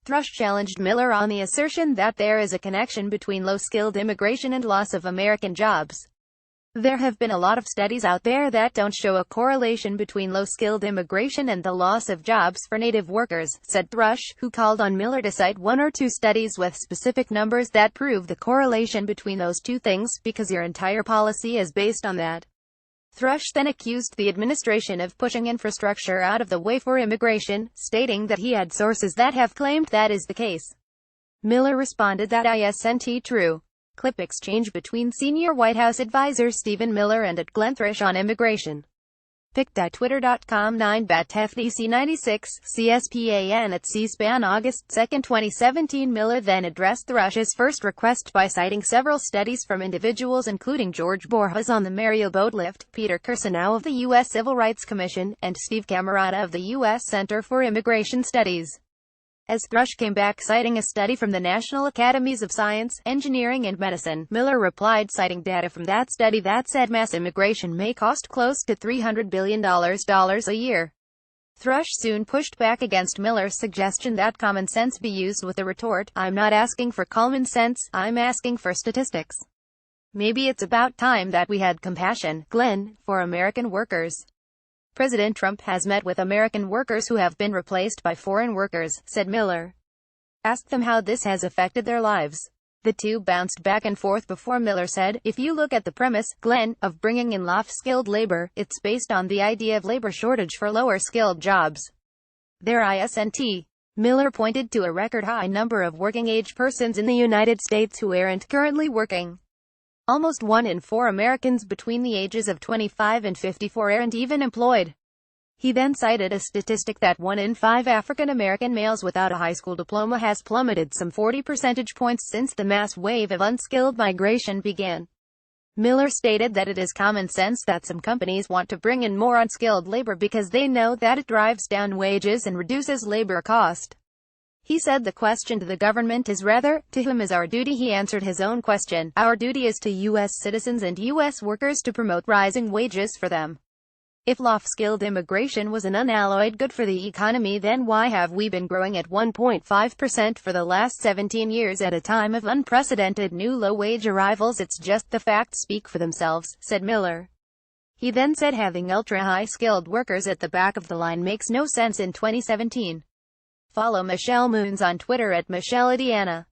Thrush challenged Miller on the assertion that there is a connection between low-skilled immigration and loss of American jobs. There have been a lot of studies out there that don't show a correlation between low-skilled immigration and the loss of jobs for native workers, said Thrush, who called on Miller to cite one or two studies with specific numbers that prove the correlation between those two things, because your entire policy is based on that. Thrush then accused the administration of pushing infrastructure out of the way for immigration, stating that he had sources that have claimed that is the case. Miller responded that isn't true. Clip exchange between senior White House advisor Stephen Miller and Glenn Thrush on immigration. Pic.twitter.com 9BATFDC96, CSPAN at C-SPAN August 2, 2017. Miller then addressed Thrush's first request by citing several studies from individuals including George Borjas on the Mario boat lift, Peter Kirsanow of the U.S. Civil Rights Commission, and Steve Camarata of the U.S. Center for Immigration Studies. As Thrush came back citing a study from the National Academies of Science, Engineering and Medicine, Miller replied citing data from that study that said mass immigration may cost close to $300 billion a year. Thrush soon pushed back against Miller's suggestion that common sense be used with the retort, "I'm not asking for common sense, I'm asking for statistics. Maybe it's about time that we had compassion, Glenn, for American workers." President Trump has met with American workers who have been replaced by foreign workers, said Miller. Asked them how this has affected their lives. The two bounced back and forth before Miller said, "If you look at the premise, Glenn, of bringing in low-skilled labor, it's based on the idea of labor shortage for lower-skilled jobs. There isn't." Miller pointed to a record-high number of working-age persons in the United States who aren't currently working. Almost 1 in 4 Americans between the ages of 25 and 54 aren't even employed. He then cited a statistic that 1 in 5 African American males without a high school diploma has plummeted some 40 percentage points since the mass wave of unskilled migration began. Miller stated that it is common sense that some companies want to bring in more unskilled labor because they know that it drives down wages and reduces labor cost. He said the question to the government is rather, to whom is our duty? He answered his own question. Our duty is to U.S. citizens and U.S. workers to promote rising wages for them. If low-skilled immigration was an unalloyed good for the economy, then why have we been growing at 1.5% for the last 17 years at a time of unprecedented new low-wage arrivals? It's just the facts speak for themselves, said Miller. He then said having ultra-high-skilled workers at the back of the line makes no sense in 2017. Follow Michelle Moons on Twitter at MichelleAdiana.